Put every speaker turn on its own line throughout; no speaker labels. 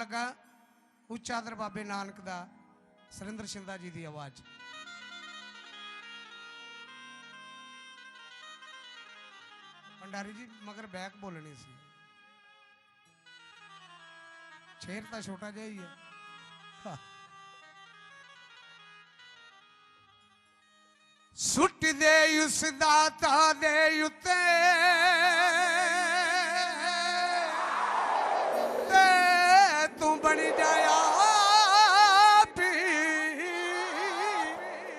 लगा उच्चा दर बाबे नानक दा सरिंदर शिंदा जी की आवाज। भंडारी जी मगर बैक बोलनी सी, शेर तो छोटा जिहा ही है। सुट दे उस दाता दे उत्ते तू बनी जाया पी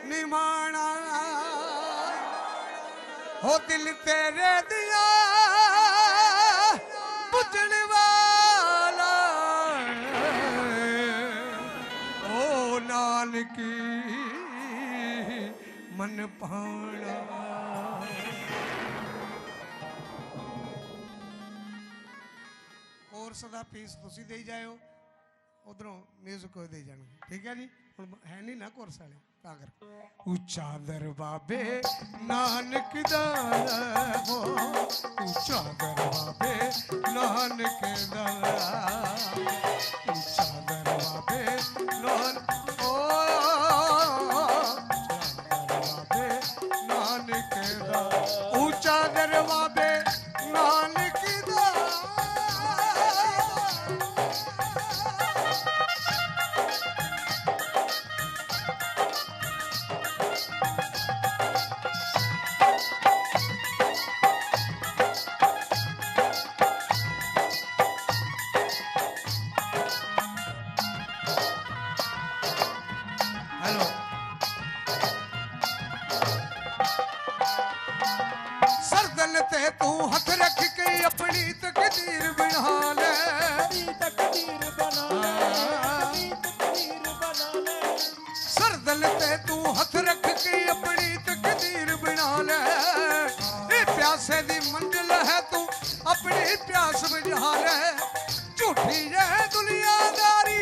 निमाना हो दिल तेरे दिया बुझण वाला ओ नानकी मन पाना। कोर्स का फीस तुसी दे जाओ, उधरों म्यूजिक दे जाएंगे, ठीक है जी। हुण है नहीं ना कोर्स वाले तां कर। उच्चा दर बाबे नानक दा हो, उच्चा दर बाबे नानक दा, उच्चा दर बाबे नानक ओ ऊंचा दरबाबे नानक दा। हेलो सरदल ते तू हथ रख के अपनी तकदीर बना ले, तकदीर बना ले। सरदल ते तू हथ रख के अपनी तकदीर बना ले, ये प्यासे दी मंजिल है तू अपनी प्यास बुझा ले। झूठी है दुनियादारी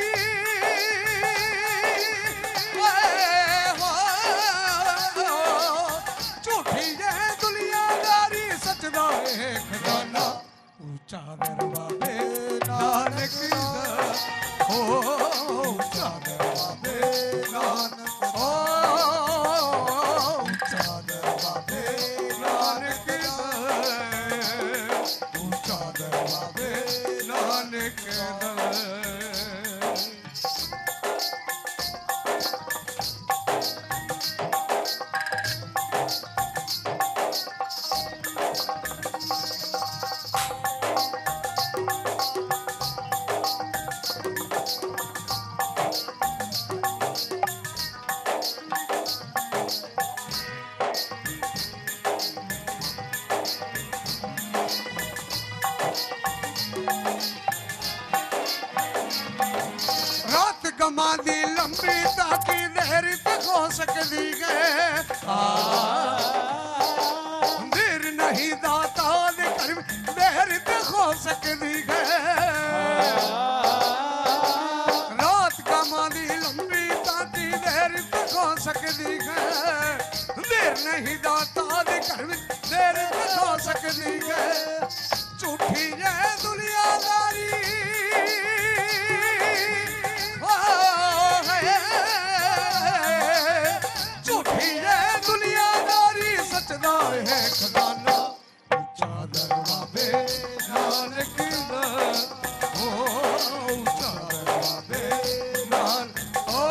खजाना। ऊंचा दर बाबे नानक दा हो, ऊंचा दर बाबे नानक हो, ऊंचा दर बाबे नानक दा, ऊंचा दर बाबे नानक दा। गमा दी लंबी ताकि देर तक हो सकती है, देर नहीं दाता दे कर देर तक हो सकती है। रात गमा दी लंबी ताकि देर तक हो सकती है, देर नहीं दाता दे कर देर तक हो सकती है। झूठी है दुनियादारी है खजाना। ऊंचा दर बाबे नानक दा हो, ऊंचा दर बाबे नानक हो,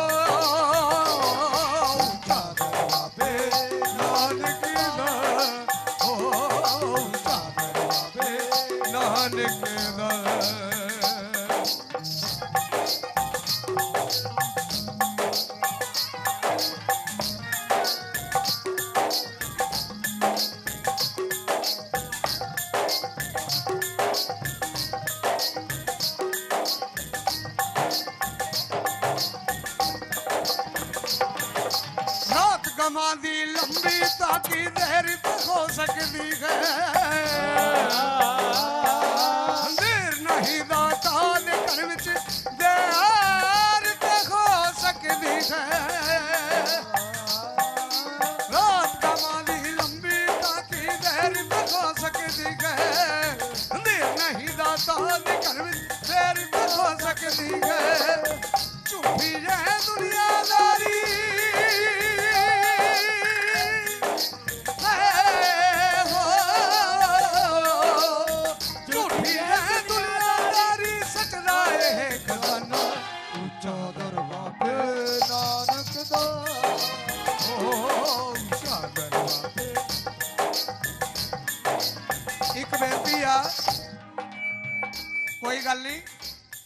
ऊंचा दर बाबे नानक दा हो, ऊंचा दर बाबे नानक दा। गमा दी लंबी ताकि देर तक हो सकती है, देर नहीं दाता दे घर विच देर तक हो सकती है। रात गमा दी लंबी ताकि देर तक हो सकती है, देर नहीं दाता दे घर विच देर तक हो सकती है।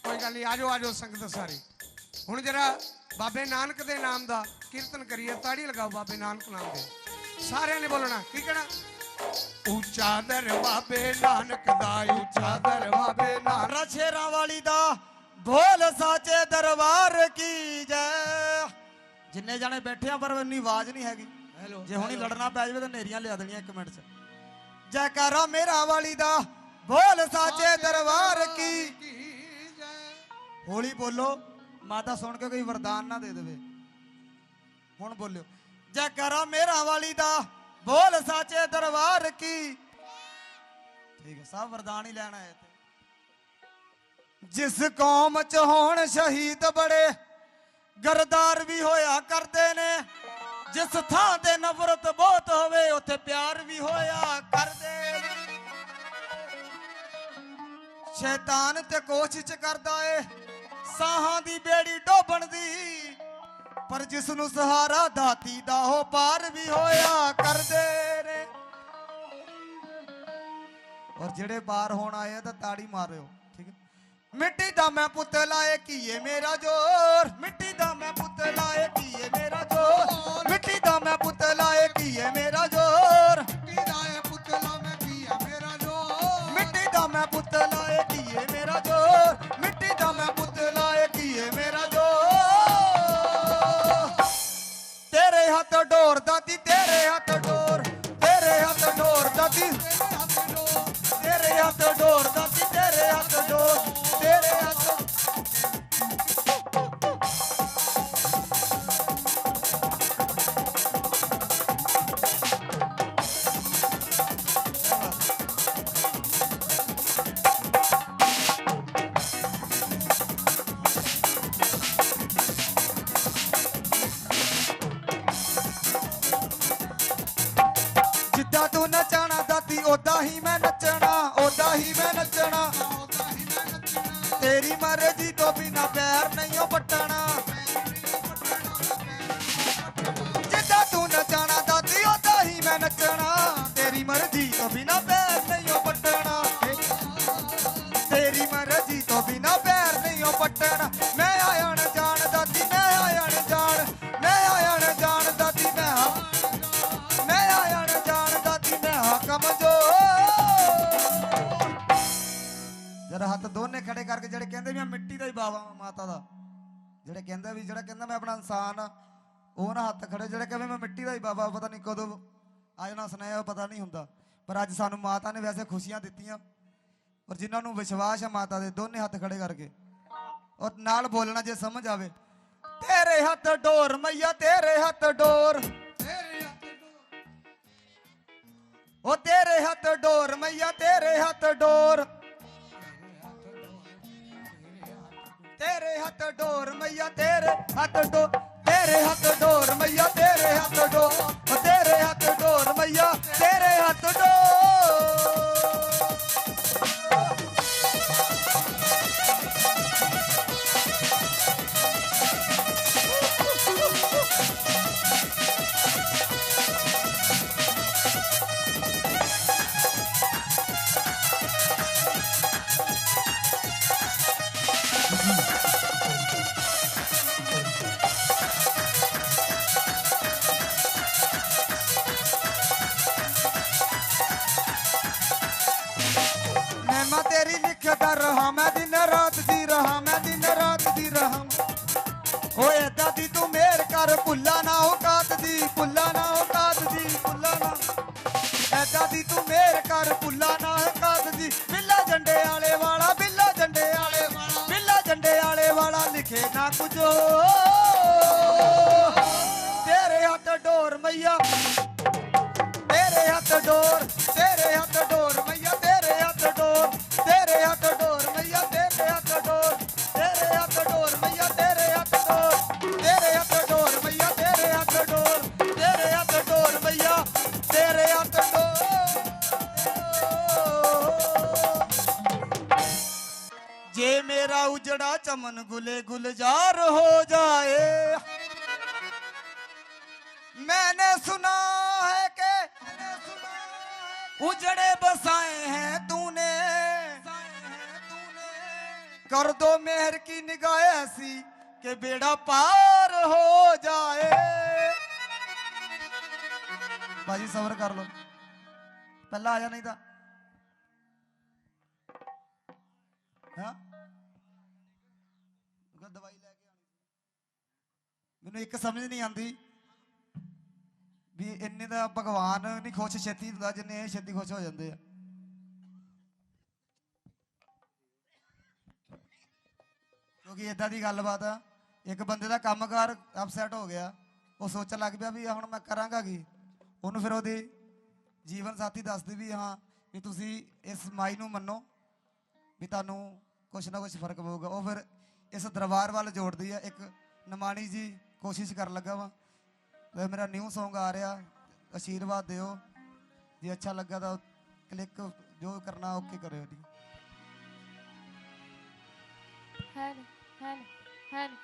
कोई गल नहीं, आजो आजो संगत सारी। हुण जरा बाबे नानक दे नाम दा कीर्तन करिए, ताड़ी लगाओ बाबे नानक नाम दे। सारे ने बोलना की कहना, ऊंचा दर बाबे नानक दा, ऊंचा दर बाबे नानक।
शेरां वाली दा बोल साचे दरबार की जय। जिन्ने जाने बैठे हैं पर इन्नी आवाज नहीं हैगी, जे हुणी लड़ना पै जावे तो नेरियां लिया देनियां 1 मिनट च। जयकारा मेरा वाली दा बोल साचे दरबार की। होली बोलो, माता सुन के कोई वरदान ना दे देवे। हुण बोलियो, जयकारा मेरा वाली दा बोल साचे दरबार की। ठीक है, सब वरदान ही लेना है। जिस कौम च होण शहीद बड़े गरदार भी होया करते ने, जिस थां ते नफरत बहुत होवे उत्थे प्यार भी होया करदे। शैतान ते कोशिश करदा है साहां दी बेड़ी डोबण दी, पर जिसनू सहारा दाती दा हो पार भी होया करदे ने। और जेड़े पार होण आए तो ताड़ी मारियो, ठीक है। मिट्टी दा मैं पुतला है कि ये मेरा जोर, मिट्टी दा मैं पुतला है कि ये मेरा जोर, मिट्टी दा मैं पुतला है कि ये मेरा जोर,
मिट्टी दा मैं पुतला मैं कि ये मेरा जोर,
मिट्टी दा मैं पुतला है कि ये मेरा जोर, मिट्टी दा मैं पुतला है कि ये मेरा जोर। तेरे हाथ डोर दाती, तेरे हाथ डोर, तेरे हाथ डोर दाती, तेरे हाथ डोर दाती, तेरे हाथ डोर, तेरे हाथ। जिद्दा तू नचाना दाती ओदा ही मैं नचना, ओदा ही मैं नचना। तेरी मर्जी तो बिना पैर नहीं पटना। जिद्दा तू नचाना दाती ओदा ही मैं नचना, तेरी मर्जी तो बिना पैर नहीं पटना। तेरी मर्जी तो बिना पैर नहीं पटना। मैं आया न जान दाती, मैं आया न जान, मैं आया न जान दाती, मैं आया न जान दाती, मैं कमजोर। जरा हाथ दोने खड़े करके जेड़े कहंदे मैं मिट्टी दा ही बाबा माता दा, जेड़े कहंदे भी जेड़ा कहंदा मैं अपना इंसान वो ना हाथ खड़े, जेड़े कहे मैं मिट्टी दा ही बाबा पता नहीं कदों आ जाना सुनाया पता नहीं हुंदा। पर अज सानू माता ने वैसे खुशियां दित्तियां, और जिन्होंने विश्वास है माता दे दोने हाथ खड़े करके और नाल बोलना जे समझ आवे। तेरे हाथ डोर मैया, तेरे हाथ डोर, ओ तेरे हाथ डोर मैया, तेरे हाथ डोर, तेरे हाथ डोर मैया, तेरे हाथ डोर, तेरे हाथ डोर मैया, तेरे हाथ डोर, ओ तेरे हाथ डोर मैया, तेरे हाथ डोर। मैं तेरी लिखता रहा, मैं दिन रात जी रहा, मैं दिन रात जी रहा। ओए दादी तू मेर कर भुल्ला ना औकात दी, भुल्ला ना औकात दी, भुल्ला ना। ए दादी तू मेर कर भुल्ला ना औकात दी। बिल्ला झंडे आले वाला, बिल्ला झंडे आले वाला, बिल्ला झंडे आले वाला लिखे ना कुछ। तेरे हाथ डोर मैया, तेरे हाथ डोर, तेरे हाथ डोर मैया, तेरे हाथ डोर, तेरे हाथ डोर मैया, तेरे हाथ डोर, तेरे हाथ डोर मैया, तेरे हाथ डोर, तेरे हाथ डोर मैया, तेरे हाथ डोर, तेरे हाथ डोर मैया, तेरे हाथ डोर। जे मेरा उजड़ा चमन गुले गुलजार हो जाए, मैंने सुना है कि उजड़े बसाए हैं तूने, कर दो मेहर की निगाह ऐसी कि बेड़ा पार हो जाए। भाजी सबर कर लो, पहला आया नहीं था। हाँ दवाई लैके आनी। मैनू एक समझ नहीं आती भी इन्ने दा भगवान नहीं खुश छेती हुंदा जिन्ने छेती खुश हो जाते हैं। क्योंकि इदा की गलबात है, एक बंदे का कामकार अपसैट हो गया, वो सोचन लग पिया भी हुण मैं करांगा की। उन्होंने फिर वो जीवन साथी दसदी भी हाँ भी तुसी इस माई नूं मन्नो भी तुहानूं कुछ ना कुछ फर्क पऊगा। वो फिर इस दरबार वाल जोड़ती है। एक नमाणी जी कोशिश कर लगा वा, तो मेरा न्यू सॉन्ग आ रहा, आशीर्वाद दियो जी। अच्छा लगा तो क्लिक जो करना ओके करो जी।
हेलो हेलो हेलो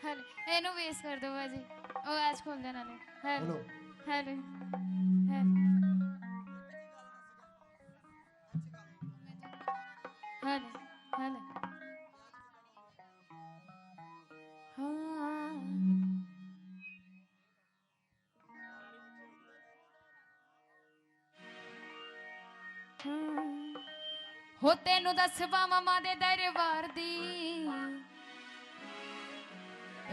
हेलो एनू वेस कर दो बाजी, आवाज खोल देना ले। Hello hello hello hello hello हाँ हो तेनू दस मामा दे दरबार दी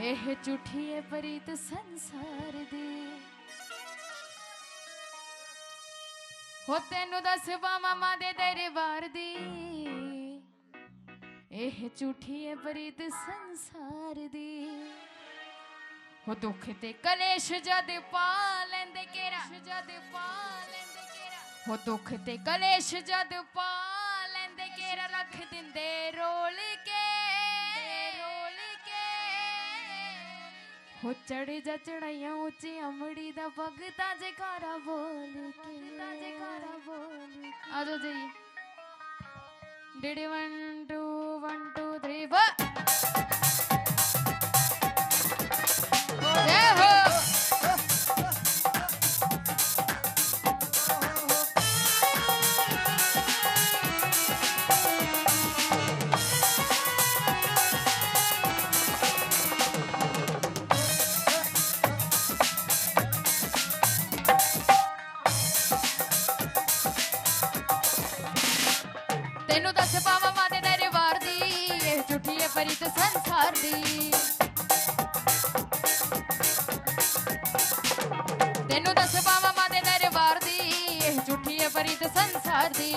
एह झूठी है प्रीत संसार दी। हो तेनू दस मामा दे दरबार दी एह झूठी है प्रीत संसार दी। हो दुख ते कलेश जद पा लेंदे केरा, जद पा लेंदे केरा। हो दुख ते कलेश जद पा लेंदे केरा, रख दिंदे रोल के, रोल के। हो चढ़े जा चढ़ाइया ऊंची अमड़ी दा भगता जयकारा बोल के, जयकारा बोल के। आ जाओ जाइए डिडी 1 2 1 2 3 4 जय हो। तेनू दस पावा माते दरबार दी एह झूठी है प्रीत संसार दी। तेनू दस पावा माते दरबार दी एह झूठी है प्रीत संसार दी।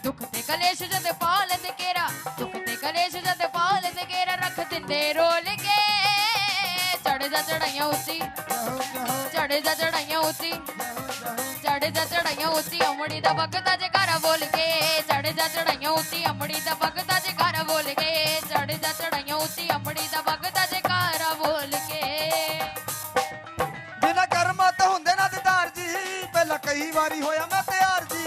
दुख ते कलेश जद पाल दे केरा, दुख ते कलेश जद पाल दे केरा, रख दिंदे रोल के। चढ़े जा चढ़ाइया ऊंची, चढ़े जा चढ़ाइया ऊंची, चढ़े जा चढ़ाइया ऊंची अमड़ी दा भगता जयकारा बोल के। चढ़े जा चढ़ाइया ऊंची अमड़ी दा भगता जयकारा बोल के। चढ़े जा चढ़ाइया ऊंची अमड़ी दा भगता जयकारा बोल के।
बिना कर्म तो हुंदे ना दीदार जी, पहला कई बारी होया मैं तैयार जी।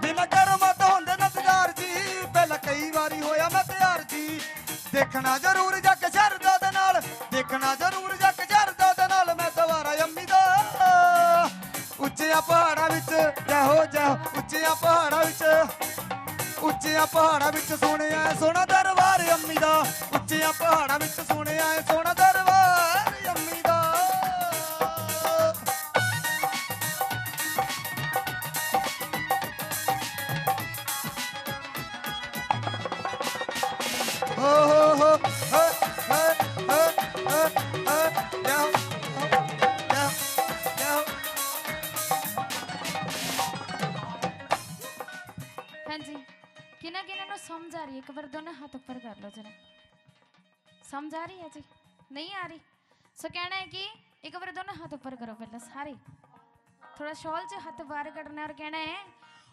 बिना कर्म तो हुंदे ना दीदार जी, पहला कई बारी होया मैं तैयार जी। देखना जरूर जग शरदा दे नाल, देखना जरूर जग शरदा दे नाल, मैं दोबारा अम्मी दा उच्चिया पहाड़ा विच जय हो जय हो। उच्चिया पहाड़ा विच, उच्चिया पहाड़ा विच सुनिया सोना दरबार अम्मी दा। उच्चिया पहाड़ा विच सुनिया सोना दरबार अम्मी दा। हो हो हो हो हो हो हो जाओ जाओ जाओ।
हाँ जी किना किना नो समझ आ रही है? एक बार दोनों हाथ ऊपर कर लो जरा। समझ आ रही है जी? नहीं आ रही? सो कहना है कि एक बार दोनों हाथ ऊपर करो पहले सारे, थोड़ा शॉल से हाथ बाहर करना है और कहना है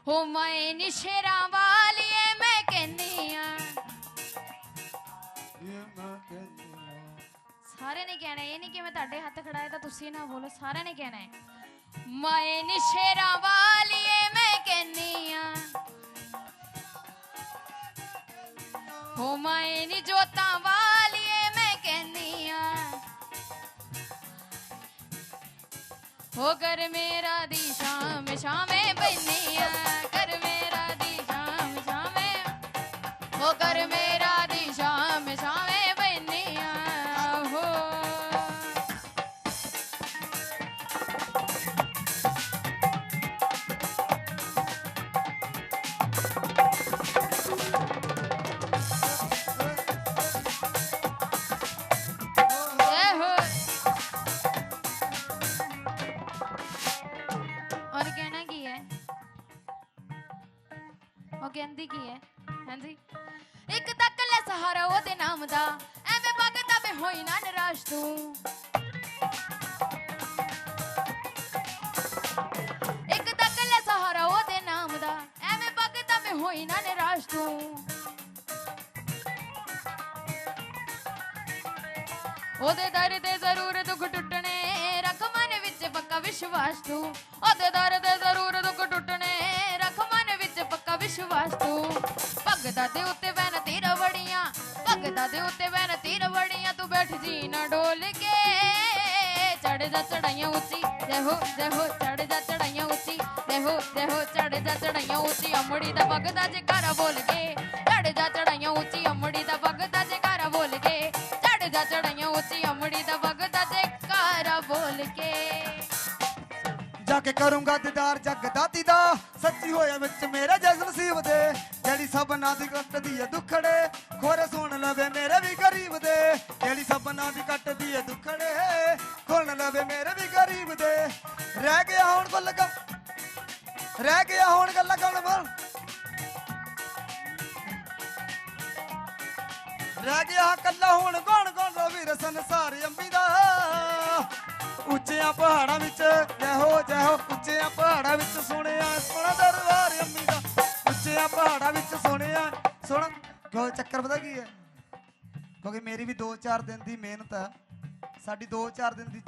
हो मैं निशेरा वाली मैं कहनी आ। सारे ने कहना है, ये नहीं कि मैं ताड़े हाथ खड़ाया तो तुसी ना बोलो, सारे ने कहना है मैं निशेरा वाली मैं कहनी आ। हो मैं नी जोता वाली मैं कहनी आ। हो कर मेरा दी शाम शामे बनिया, कर मेरा कहती की है? हाँ जी, एक तक ले सहारा ओदे नाम दा, एवें भगता में होई ना निराश तू। एक तक ले सहारा ओदे नाम दा, एवें भगता में होई ना निराश तू। ओदे दर दे जरूर दुख टुटने, रख मन विच पक्का विश्वास तू। ओदे दर दे जरूर दुख टुटने, रख मन विच पक्का विश्वास तू। भगता दे उत्ते बैन तीर वड़ियां, भगता दे उत्ते बैन तीर वड़ियां, तू बैठ जी ना डोल के। चढ़ जा चढ़ाइयां ऊंची, जय हो चढ़ जा चढ़ाइयां ऊंची, जय हो चढ़ जा चढ़ाइयां ऊंची। अमड़ी दा भगता जयकारा बोल के, चढ़ जा चढ़ाइयां ऊंची, अमड़ी दा भगता जयकारा बोल के। चढ़ जा चढ़ाइयां ऊंची, अमड़ी दा भगता जयकारा बोल के।
जाके करूंगा दीदार जग दाती दा, सच्ची होया विच मेरे जस नसीब दे। जेड़ी सबना दी कटदी है दुखड़े, खोरे सुन लवे मेरे भी गरीब दे। जेड़ी सबना दी कटदी है दुखड़े, खोल लवे मेरे भी गरीब दे। रह गया हुण को लगा, रह गया हुण गल्ला कौन बोल, रह गया कल्ला हुण कौन कौन वीर संसार अंबी दा। ਉੱਚਿਆਂ ਪਹਾੜਾਂ ਵਿੱਚ ਜੈ ਹੋ ਉੱਚਿਆਂ ਪਹਾੜਾਂ ਵਿੱਚ ਸੁਣਿਆ ਸੋਹਣਾ ਦਰਬਾਰ ਅੰਮੀ ਦਾ। ਉੱਚਿਆਂ ਪਹਾੜਾਂ ਵਿੱਚ ਸੁਣਿਆ ਸੋਹਣਾ। ਕਿਉਂ ਚੱਕਰ ਪਤਾ ਕੀ ਹੈ? ਕਿਉਂਕਿ ਮੇਰੀ ਵੀ 2-4 ਦਿਨ ਦੀ ਮਿਹਨਤ ਹੈ। ਸਾਡੀ 2-4 ਦਿਨ ਦੀ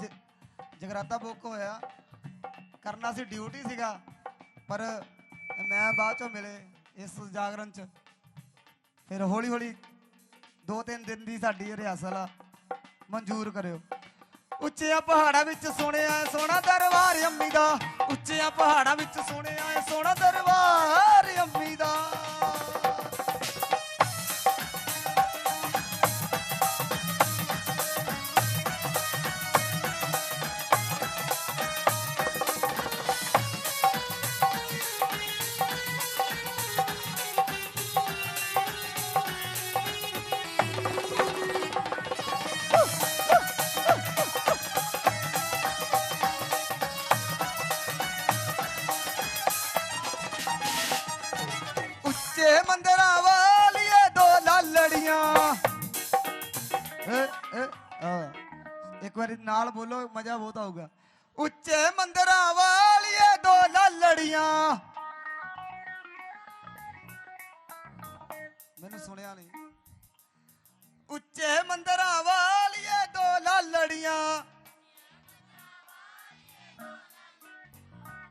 ਜਗਰਾਤਾ ਬੁੱਕ ਹੋਇਆ, ਕਰਨਾ ਸੀ ਡਿਊਟੀ ਸੀਗਾ, ਪਰ ਮੈਂ ਬਾਅਦ ਚੋਂ ਮਿਲੇ ਇਸ ਜਾਗਰਣ 'ਚ। ਫਿਰ ਹੌਲੀ ਹੌਲੀ 2-3 ਦਿਨ ਦੀ ਸਾਡੀ ਰਿਹਰਸਲ ਆ, ਮਨਜ਼ੂਰ ਕਰਿਓ। ਉੱਚਿਆਂ ਪਹਾੜਾਂ ਵਿੱਚ ਸੁਣਿਆ ਸੋਹਣਾ ਦਰਬਾਰ ਅੰਮੀ ਦਾ। ਉੱਚਿਆਂ ਪਹਾੜਾਂ ਵਿੱਚ ਸੁਣਿਆ ਸੋਹਣਾ ਦਰਬਾਰ ਅੰਮੀ ਦਾ। ਮੰਦਰਾਂ ਵਾਲੀਏ ਦੋ ਲਾਲੜੀਆਂ। ਇੱਕ ਵਾਰੀ ਨਾਲ ਬੋਲੋ, ਮਜ਼ਾ ਬਹੁਤ ਆਊਗਾ। ਉੱਚੇ ਮੰਦਰਾਂ ਵਾਲੀਏ ਦੋ ਲਾਲੜੀਆਂ। ਮੈਨੂੰ ਸੁਣਿਆ ਨਹੀਂ। ਉੱਚੇ ਮੰਦਰਾਂ ਵਾਲੀਏ ਦੋ ਲਾਲੜੀਆਂ।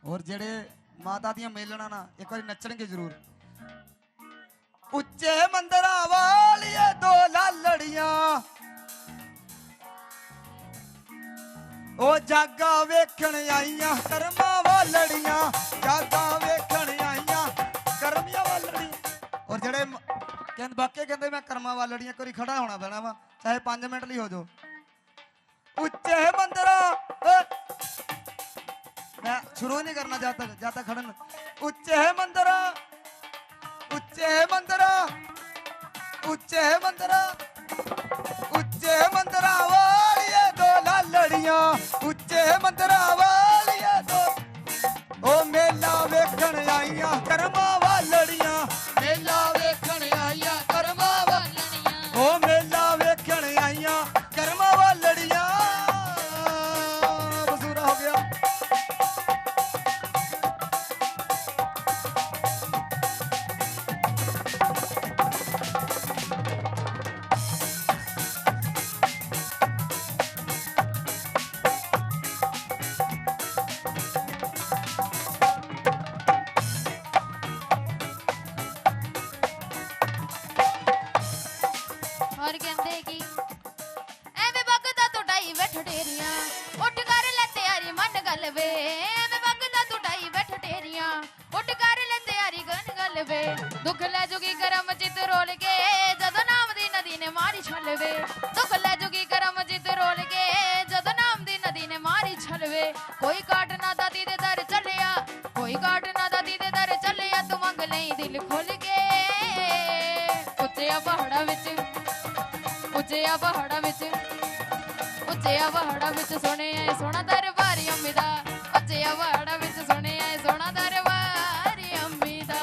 ਔਰ ਜਿਹੜੇ ਮਾਤਾ ਦੀਆਂ ਮੇਲਣਾ ਨਾ ਇੱਕ ਵਾਰੀ ਨੱਚਣਗੇ ਜ਼ਰੂਰ। ਉੱਚੇ ਮੰਦਰਾਂ ਵਾਲੀਏ ਦੋ ਲਾਲੜੀਆਂ। ਉਹ ਜਾਗਾ ਵੇਖਣ ਆਈਆਂ ਕਰਮਾਂ ਵਾਲੜੀਆਂ। ਜਾਗਾ ਵੇਖਣ ਆਈਆਂ ਕਰਮੀਆਂ ਵਾਲੜੀਆਂ। ਔਰ ਜਿਹੜੇ ਕਹਿੰਦੇ ਬਾਕੀ ਕਹਿੰਦੇ ਮੈਂ ਕਰਮਾਂ ਵਾਲੜੀਆਂ, ਇੱਕ ਵਾਰੀ ਖੜਾ ਹੋਣਾ ਪੈਣਾ ਵਾ, ਚਾਹੇ 5 ਮਿੰਟ ਲਈ ਹੋ ਜਾਓ। ਉੱਚੇ ਮੰਦਰਾਂ, मैं शुरू नहीं करना जाता खड़न। उच्चे मंदरा, उच्चे मंदरा, उच्चे मंदरा, उच्चे मंदरा वालिए दो लालड़ियां। उच्चे मंदरा वालिए दो ओ मेला वेखण आईयां कर्मा वालड़ियां। मेला वेखण आईयां कर्मा वालड़ियां। ओ मेला वेखण आईयां कर्मा वालड़ियां। बसूरा हो गया।
और कहते कि एवें बगदा तू ढाई बैठ ढेरियां। उठ कर ले तैयारी मन गल वे। एवें बगदा तू ढाई बैठ ढेरियां। उठ कर ले तैयारी गन गल वे। दुख ले जुगी करम चित रोल के जदों नाम दी नदी ने मारी छल वे। दुख ले जुगी करम चित रोल के जदों नाम दी नदी ने मारी छल वे। कोई काट ना दादी दे दर चलिया, कोई काट ना दादी दे दर चलिया। तू मंग लई दिल खोल के। उच्चिया पहाड़ां विच, ਉੱਚਿਆਂ ਪਹਾੜਾਂ ਵਿੱਚ, ਉੱਚਿਆਂ ਪਹਾੜਾਂ ਵਿੱਚ ਸੁਣਿਆ ਸੋਹਣਾ ਦਰਬਾਰ ਅੰਮੀ ਦਾ। ਉੱਚਿਆਂ ਪਹਾੜਾਂ ਵਿੱਚ ਸੁਣਿਆ ਸੋਹਣਾ ਦਰਬਾਰ ਅੰਮੀ ਦਾ।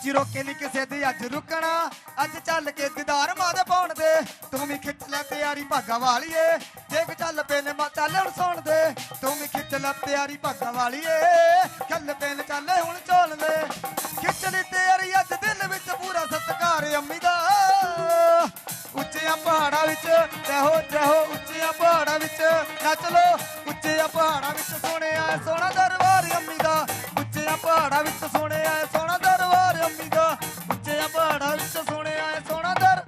सच्ची रोके नहीं किसे दी अज रुकना अज चल के दीदार मां दे पाउण दे तू भी खिच ले तैयारी भागा वालीए जे को चल पे ने मा चल हुण सुण दे तू भी खिच ले तैयारी भागा वालीए चल पे ने चल हुण चोल दे खिच ली तैयारी अज दिल विच पूरा सत्कार अम्मी दा उच्चियां पहाड़ां विच जहो जहो उच्चियां पहाड़ां विच नच लो उच्चियां पहाड़ां विच सोने आए सोना दरबार अम्मी दा उच्चियां पहाड़ां विच सोने आए सोना दरबार अम्मी दा उच्चियां पहाड़ां विच सोने आए सोना दर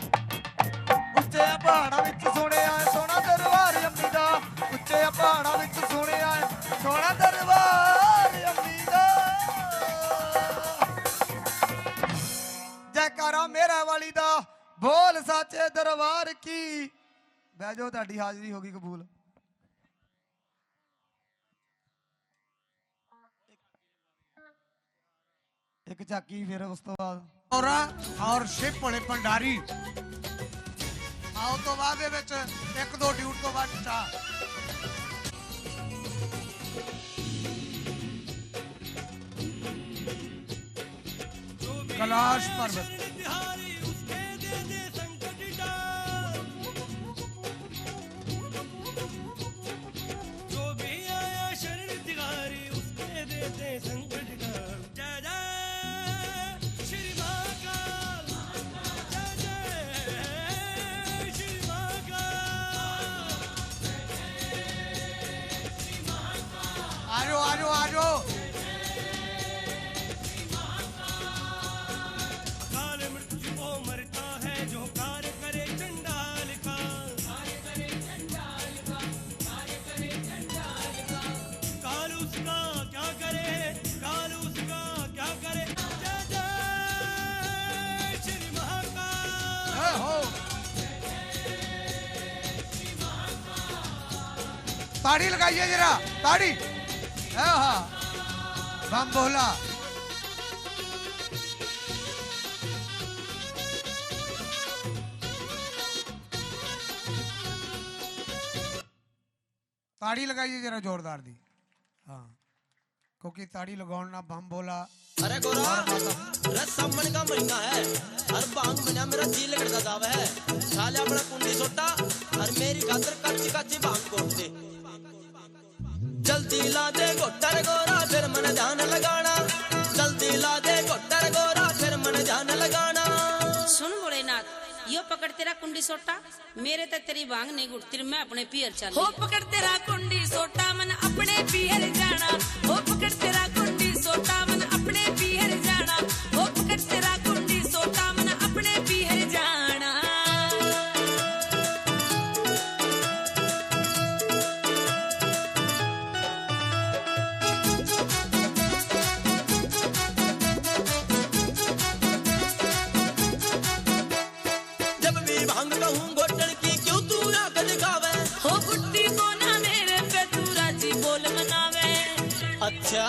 उच्चियां पहाड़ां विच सोने आए सोना दरबार अम्मी दा उच्चियां पहाड़ां विच सोने आए सोना दरबार अम्मी दा जयकारा मेरा वाली दा बोल साचे दरबार की बह जाओ ਤੁਹਾਡੀ हाजरी होगी कबूल एक झाकी फिर उस तो बाद
और शिप वाले भंडारी आओ तो बाद दे विच एक दो ड्यूट तो बाद चा कैलाश पर्वत आजो आजो आजो
काल मृत्यु को मरता है जो कार्य करे चंडाल का काल उसका क्या करे काल उसका क्या करे जय जय श्री महाकाल
हो ताड़ी लगाइए जरा ताड़ी हाँ बम बोला ताड़ी लगाइए जरा जोरदार दी हाँ क्योंकि ताड़ी लगाउण ना बम बोला
अरे गोरा रस सामन का महीना है हर भांग मना मेरा जी लगता जावे है साले अपना कुंडी सोटा और मेरी खातर कच्ची कच्ची भांग कोट दे जल्दी ला दे गोटर गोरा फिर मन ध्यान लगाना जल्दी ला दे गोटर गोरा फिर मन ध्यान लगाना
सुन भोलेनाथ यो पकड़ तेरा कुंडी सोटा मेरे तक तेरी भांग नहीं गुटती मैं अपने पियर चल हो पकड़ तेरा कुंडी सोटा मन अपने पियर जाना हो पकड़ तेरा कुंडी सोटा मन अपने पियर जाना हो पकड़ तेरा कुंडी सोटा मन अपने पियर जाना
जब भी भांग कहूँ गोटन की क्यों तू आग दिखावे
हो गुट्टी को ना मेरे पे तू राजी बोल मनावे
अच्छा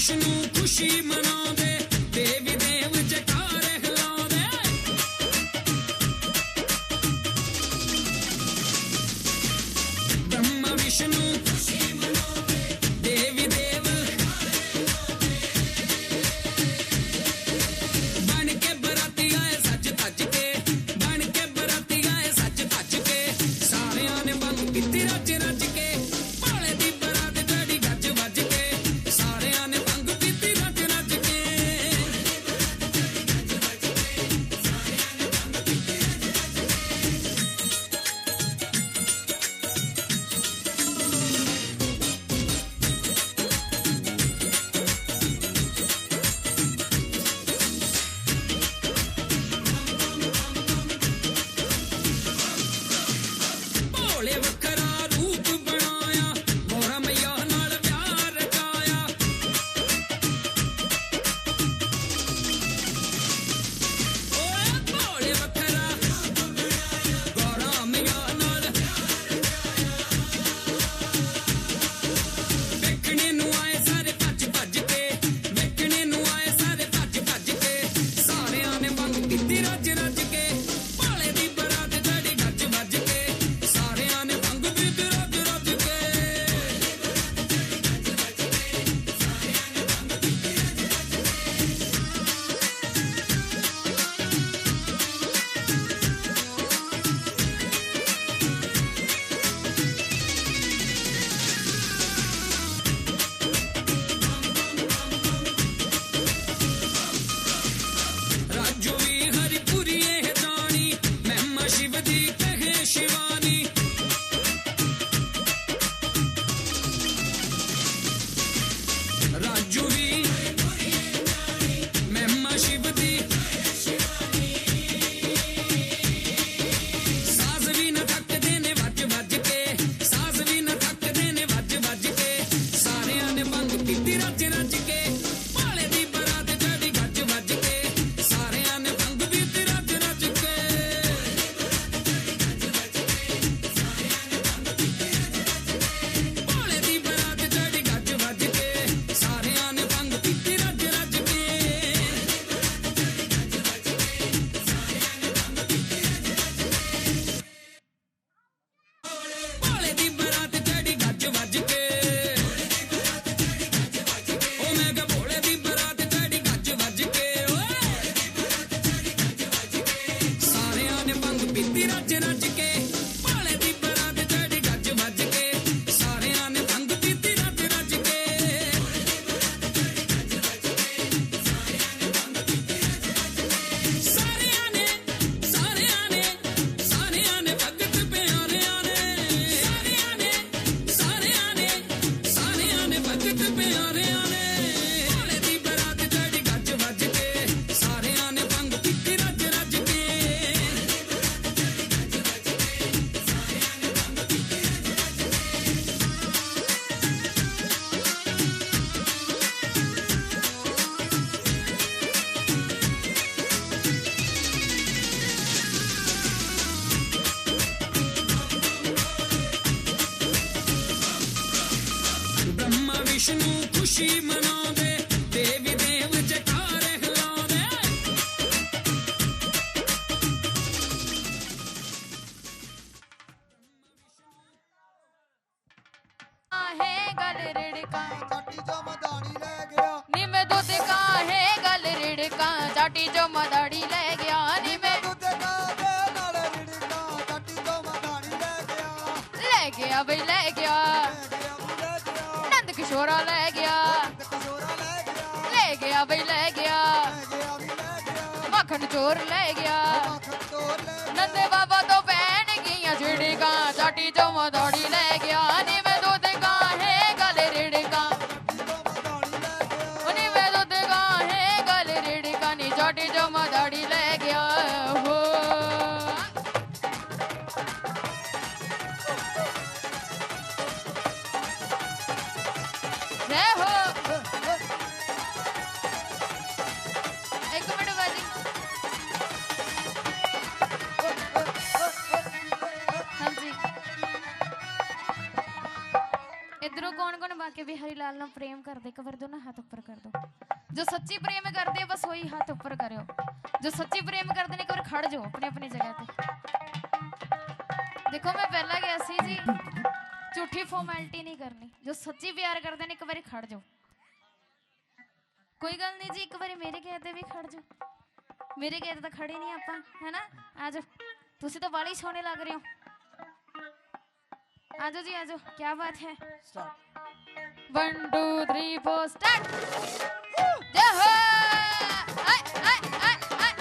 विष्णु खुशी मनाते देवी देव जयकारे हिलाते ब्रह्मा विष्णु खुशी मनाते देवी देव बन के बराती आए सच तज के बन के बराती आए सच तज के सारियां ने बंग पीती रज रज के भाले दी बरात जड़ी गज वज के सारियां ने बंग पीती रज रज के भोले वखरा रूप बनाया मोरा मैया नाल प्यार रचाया ओए भोले वखरा गोरा मैया नाल वेखने नू आए सारे भज भज के वेखने नू आए सारे भज भज के सारियां ने मंग पीती रज रज के भाले दी बरात जड़ी गज वज के सारियां ने मंग पीती रज रज के राजू भी हरिपुरी है जानी महिमा शिव दी कहे शिवानी राजू भी महिमा शिव दी सास भी न थक देने वज वज के सास भी न थक देने वज वज के सारियां ने बंग पीती रज रज के भाले दी बरात जड़ी गज वज के सारियां ने बंग पीती रज रज के भोले दी बरात जड़ी गज वज के सारियां ने बंग पीती रज रज के भोले दी बरात जड़ी गज वज के ओ मैं कहा भोले दी बरात जड़ी गज वज के ओए सारियां ने बंग पीती रज रज के भोले दी बरात जड़ी गज वज के सारियां ने बंग पीती रज रज के सारियां ने भगत प्यारियां ने सारियां ने भगत प्यारियां ने भोले दी बरात जड़ी गज वज के सारियां ने बंग पीती रज रज के ब्रह्मा विष्णु खुशी मनाते देवी देव जयकारे हिलाते
है गल रिड़का
ਚਾਟੀ ਜੋ ਮਦਾਣੀ ਲੈ ਗਿਆ
नी मैं दूध का है गल रिड़का चाटी जो मदाड़ी ले गया नी मैं
ਦੁੱਧ ਦਾ ਦੇ ਨਾਲ ਰਿੜਕਾ ਚਾਟੀ ਜੋ ਮਦਾਣੀ ਲੈ ਗਿਆ
ले गया बई ले गया
ਲੈ ਗਿਆ
नंद किशोरा ले गया
ਕਸ਼ੋਰਾ ਲੈ ਗਿਆ
ले गया बई ले गया
ਵੀ ਲੈ ਗਿਆ
मक्खन चोर ले गया
ਮੱਖਣ ਤੋਰ ਲੈ
नंदे बाबा तो पहन गया चिड़का चाटी जो मदाड़ी ले गया नी मैं दूध का है गल रिड़का नी मैं दूध का है गल रिड़का नी चाटी जो मदाड़ी ले गया हो जय हो एक मिनट बाजी हाँ जी के बिहारी लाल नाल प्रेम करते एक बार दोनों हाथ ऊपर कर दो। जो सच्ची प्रेम करते बस वही हाथ ऊपर करो। जो सच्ची प्रेम करते एक बार खड़ जाओ अपनी अपनी जगह पे। देखो मैं पहला गया सी जी, झूठी फॉर्मेलिटी नहीं करनी। जो सच्ची प्यार करते हैं एक बार खड़ जाओ। कोई गल नहीं जी, एक बार मेरे कहते भी खड़ जाओ। मेरे कहते तो खड़े नहीं आप, है ना? आ जाओ, तुसी तो बाली सोने लग रहे हो। आ जाओ जी, आ जाओ। क्या बात है? 1 2 3 4 स्टार्ट। जय हो। आय आय आय आय।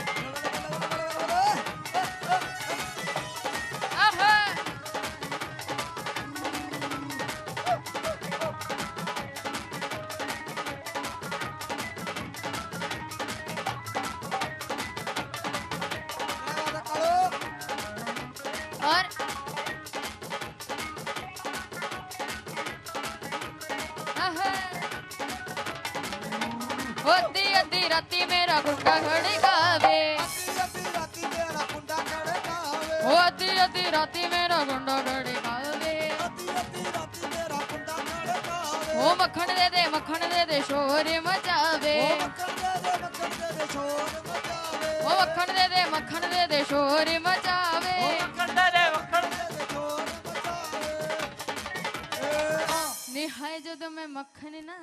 आहा। और होती अद्धी राती मेरा गुंडा खड़कावे। वो अद्धी अद्धी राती मेरा गुंडा खड़कावे। वो मक्खन दे दे शोर मचावे। वो मक्खन दे दे शोर मचावे। निहाय जदों मैं मक्खन ना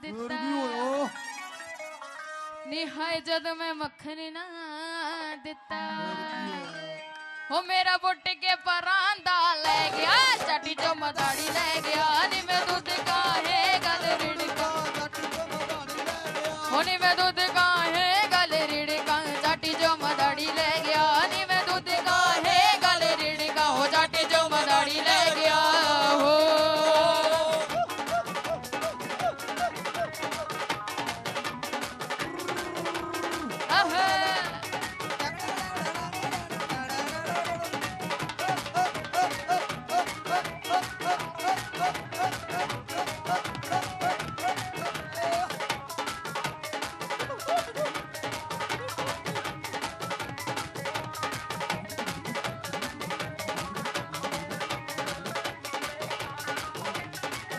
दिता, निहाय जदों मैं मक्खन ना दिता, वो मेरा बुट के परांदा ले गया, चाटी जो मदाड़ी ले गया। नी मैं दूध का है गल रिड़का, नी मैं दूध का है गल रिड़का, चाटी जो मदाड़ी ले गया। नी मैं दूध का है गल रिड़का, हो चाटी जो मदाड़ी ले गया। हो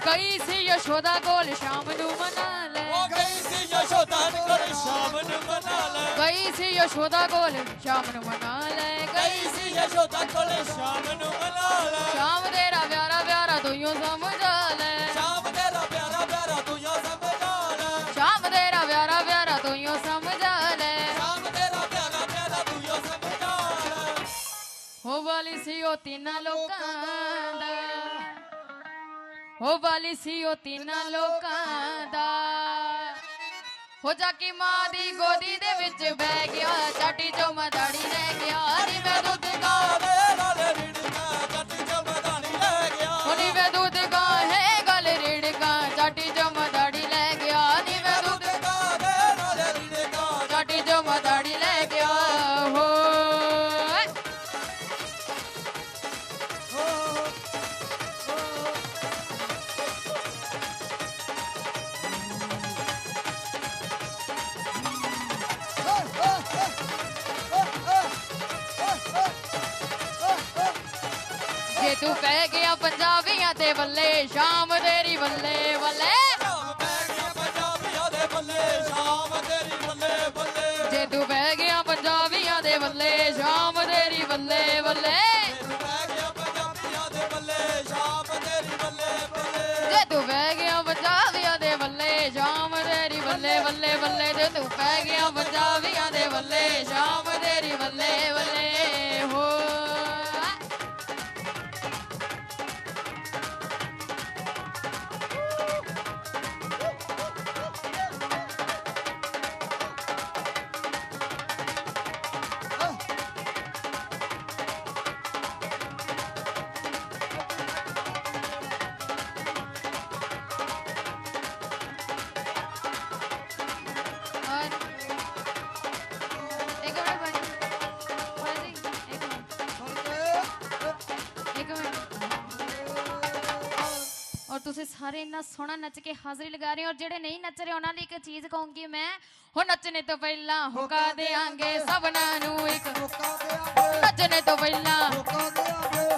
गई सी यशोदा कोल शाम नू मना ले।
गई सी यशोदा कोल शाम नू मना ले।
गई सी यशोदा कोल शाम नू मना ले।
गई सी यशोदा कोल शाम नू मना ले।
शाम तेरा प्यारा प्यारा तू यूं समझा ले।
शाम तेरा प्यारा प्यारा तू यूं समझा ले।
शाम तेरा प्यारा प्यारा तू यूं समझा ले।
शाम तेरा प्यारा प्यारा तू यूं समझा ले।
हो वाली सी ओ तीना लोकां दा, हो वाली सी ओ तीना लोकां दा। हो जाकी मां दी गोदी दे विच बह गया, चाटी जो मदाड़ी रह गया। नी मैं दूध का
दे नाले रिड़का, चाटी जो मदाड़ी ले गया।
नी मैं दूध का है गल रिड़का, चाटी जो मदाड़ी ले गया। नी मैं दूध
का दे नाले रिड़का,
चाटी जो मदाड़ी ले गया। हो जे तू पै गया पंजाबियां ते बल्ले, शाम तेरी बल्ले बल्ले।
शाम पै गया पंजाबियां दे बल्ले, शाम तेरी बल्ले बल्ले।
जे तू पै गया पंजाबियां दे बल्ले, शाम तेरी बल्ले बल्ले।
तू पै गया पंजाबियां दे बल्ले, शाम तेरी बल्ले बल्ले।
जे तू पै गया पंजाबियां दे बल्ले, शाम तेरी बल्ले बल्ले बल्ले। जे तू पै गया पंजाबियां दे बल्ले, शाम तेरी बल्ले बल्ले। हो तुसी सारे इन्ना सोहना नच के हाजिरी लगा रहे हो और जेडे नहीं नच रहे उन्हां लई एक चीज कहूंगी मैं। हो नचने तो पहला हुक्का देंगे सबना नू एक, नचने तो पहला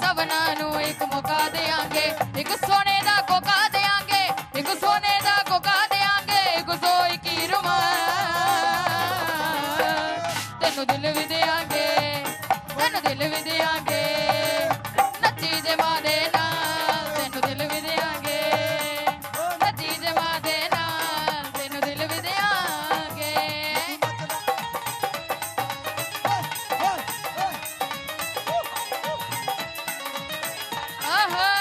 सबना नू एक मौका देंगे, एक सोने दा कोका देंगे, तेनू दिल भी देंगे, तेनू दिल भी देंगे, नची जे मां दे नाल तेनू दिल भी देंगे, नची जे मां दे नाल तेनू दिल भी देंगे। आहा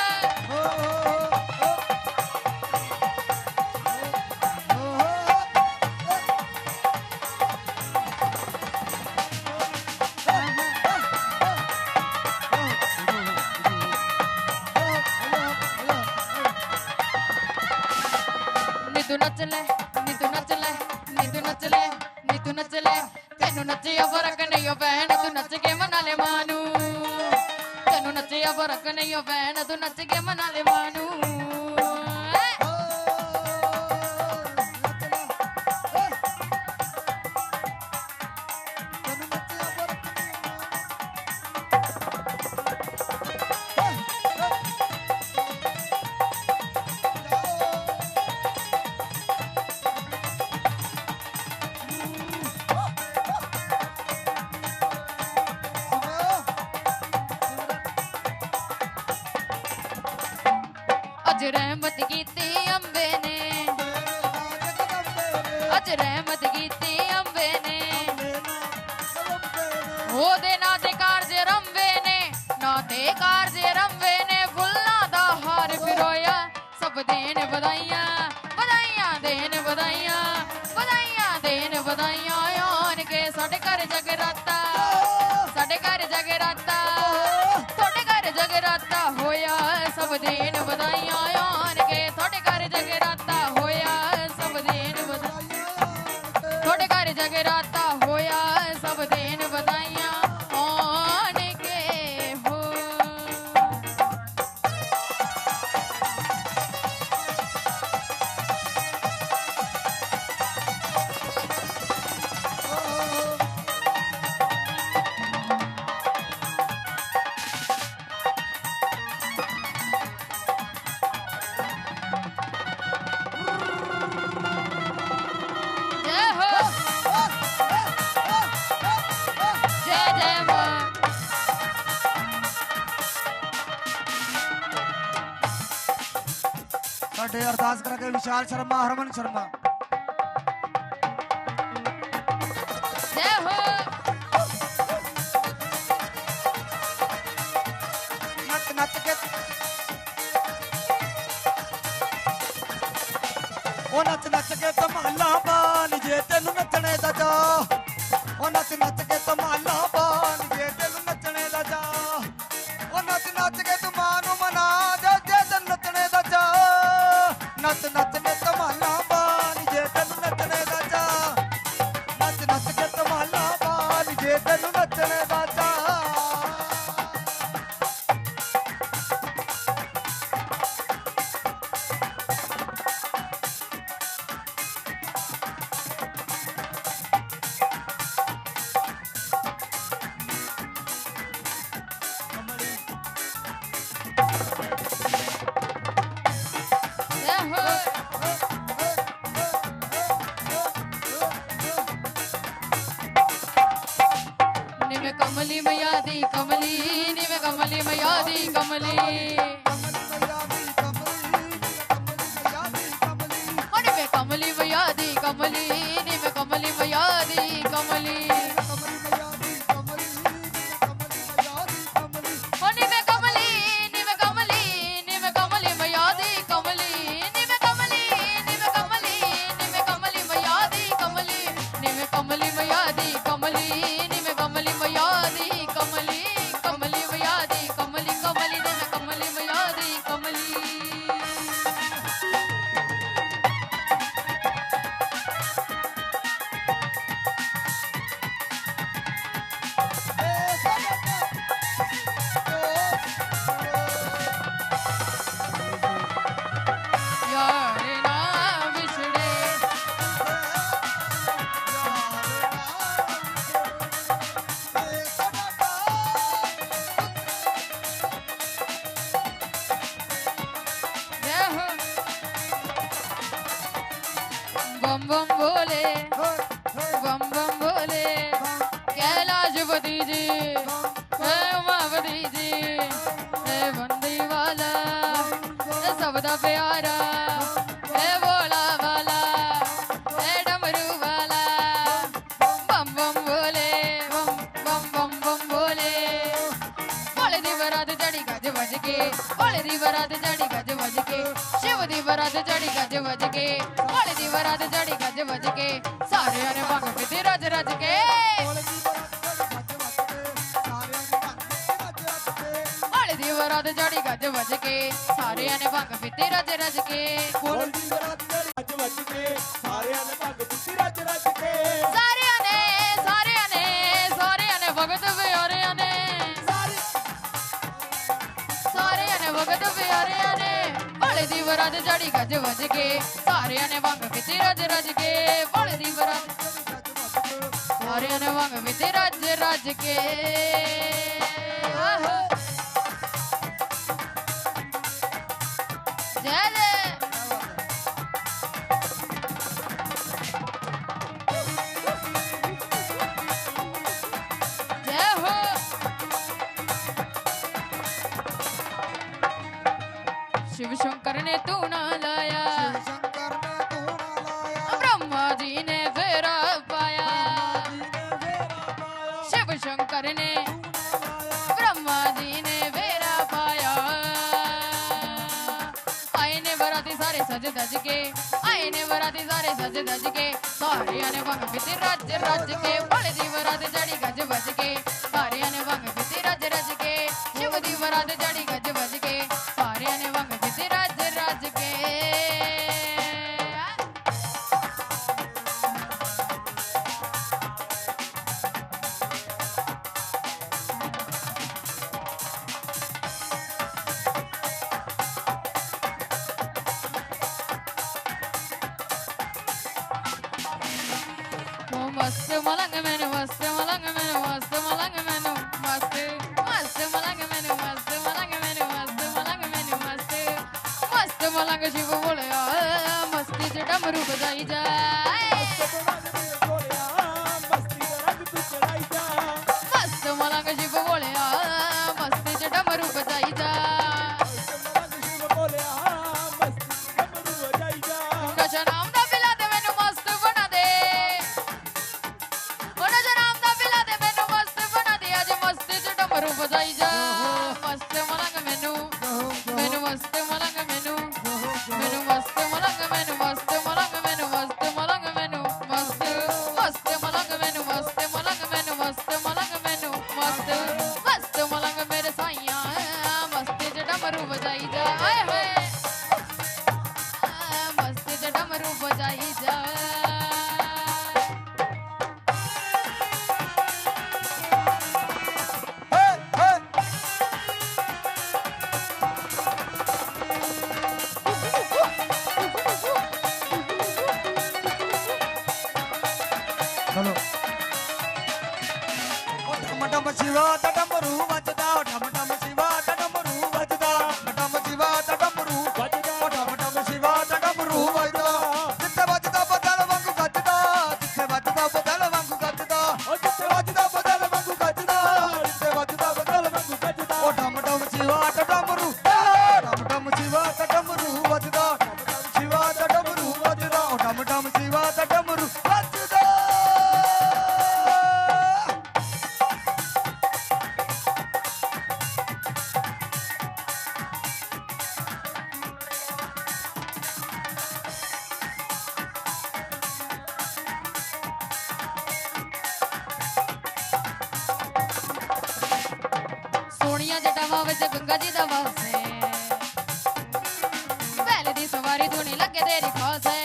नीतू नच ले, नीतू नच ले, नीतू नच ले, नीतू नच ले, तेनू नचिया फरक नहीं हो भैन, तू नच के मना ले मानू, तेनू नचिया फरक नहीं हो भैन, तू नच के मना ले मानू। अज रहमत कीती अंबे ने, अज रहमत कीती अंबे ने, ओदे ना ते कारज रंबे ने, ना ते कारज रंबे ने, फुल्लां दा हार पिरोया, सब देन बधाइयां, बधाइयां देन बधाइयां, बधाइयां देन बधाइयां, आन के साडे घर जगराता, साडे घर जगराता, साडे घर जगराता होया, सब देन बधाइयां, आन के साडे घर जगराता होया, सब देन बधाइयां, साडे घर जगराता होया, सब देन बधाइयां, आन के हो। जय हो, जय जय मां।
ਸਾਡੇ ਅਰਦਾਸ ਕਰਕੇ ਵਿਸ਼ਾਲ ਸ਼ਰਮਾ, ਹਰਮਨ ਸ਼ਰਮਾ।
जय हो,
ਨੱਚ ਨੱਚ ਕੇ ਉਹ ਨੱਚ ਨੱਚ ਕੇ ਧਮਾਲਾ ਬਾਲ ਜੇ ਤੈਨੂੰ ਨੱਚਣੇ ਦਾ ਜਾ, ਉਹ ਨੱਚ ਨੱਚ ਕੇ ਧਮਾਲਾ ਬਾਲ ਜੇ ਤੈਨੂੰ ਨੱਚਣੇ ਦਾ ਜਾ, ਉਹ ਨੱਚ ਨੱਚ ਕੇ ਤੂੰ ਮਾਂ ਨੂੰ ਮਨਾ ਦੇ ਜੇ ਤੈਨੂੰ ਨੱਚਣੇ ਦਾ ਜਾ, ਨੱਚ ਨੱਚ ਕੇ ਧਮਾਲਾ ਬਾਲ ਜੇ ਤੈਨੂੰ ਨੱਚਣੇ ਦਾ ਜਾ, ਨੱਚ ਨੱਚ ਕੇ ਧਮਾਲਾ ਬਾਲ ਜੇ ਤੈਨੂੰ ਨੱਚਣੇ ਦਾ ਜਾ।
जय हो, निवे कमली मैया दी कमली, निवे कमली मैया दी कमली, ओ निवे कमली मैया दी कमली, निवे कमली मैया दी कमली, ओ निवे कमली, निवे कमली, निवे कमली मैया दी कमली, निवे कमली, निवे कमली, निवे कमली मैया दी कमली, निवे कमली मैया दी कमली, निवे कमली मैया दी कमली, कमली मैया दी कमली, कमली निवे कमली मैया दी कमली। गज वज के भोले दी बरात चढ़ी गज वज के सारियां ने भंग पीती रज रज के भोले दी बरात चढ़ी गज वज के सारियां ने भंग पीती रज रज के सारियां ने भगत प्यारियां ने सारियां ने भगत प्यारियां ने भोले दी बरात चढ़ी गज वज के सारियां ने भंग पीती रज रज के भोले दी बरात सारियां ने भंग पीती रज रज के आहो। जय जय जय हो शिव शंकर ने तू ना लाया ब्रह्मा जी ने फेरा पाया शिव शंकर ने ब्रह्मा जी ने फेरा पाया आए ने बराती सारे सज धज के आए ने बराती सारे सज धज के सारियां ने भंग पीती रज रज के भोले दी बरात चढ़ी गज बज के सारियां ने भंग पीती रज रज के शिव दी बरात चढ़ी गज बज के सारियां ने भंग पीती रज रज के मस्त मलंग मैनू मस्त मलंग मैनू मस्त मलंग मैनू मस्त मस्त मलंग मैनू मस्त मलंग मैनू मस्त मलंग मैनू मस्त मस्त मलंग शिव बोलिया मस्ती च डमरू बजाई जाए मस्त मलंग शिव बोलिया मस्ती च डमरू बजाई जा नशा नाम दा पिला दे मैनू मस्त बना दे बजाई जा मस्त मलंग मैनू मैनू मस्त मलंग मैनू मैनू मस्त मलंग मैनू मस्त मलंग मैनू मस्त मलंग मैनू मस्त मस्त मलंग मैनू मस्त मलंग मैनू मस्त मलंग मैनू मस्त मस्त मलंग मेरे साइया मस्ती च डमरू बजाई जा आए होए मस्ती च डमरू बजाई जा
चलो डम डम शिवा डमरू बजदा डम डम शिवा डमरू बजदा डम शिवा डमरू बजदा डम डम शिवा डमरू बजदा जिथे बजदा बदल वांगू गजदा जिथे बजदा बदल वांगू गजदा ओ जिथे बजदा बदल वांगू गजदा जिथे बजदा बदल वांगू गजदा ओ डम डम शिवा डमरू डम डम शिवा डमरू बजदा डम शिवा डमरू बजदा ओ डम डम शिवा डमरू बजदा सोनिया जटावां विच गंगा जी दा वास है बैल दी सवारी धुनी लगे तेरी खास है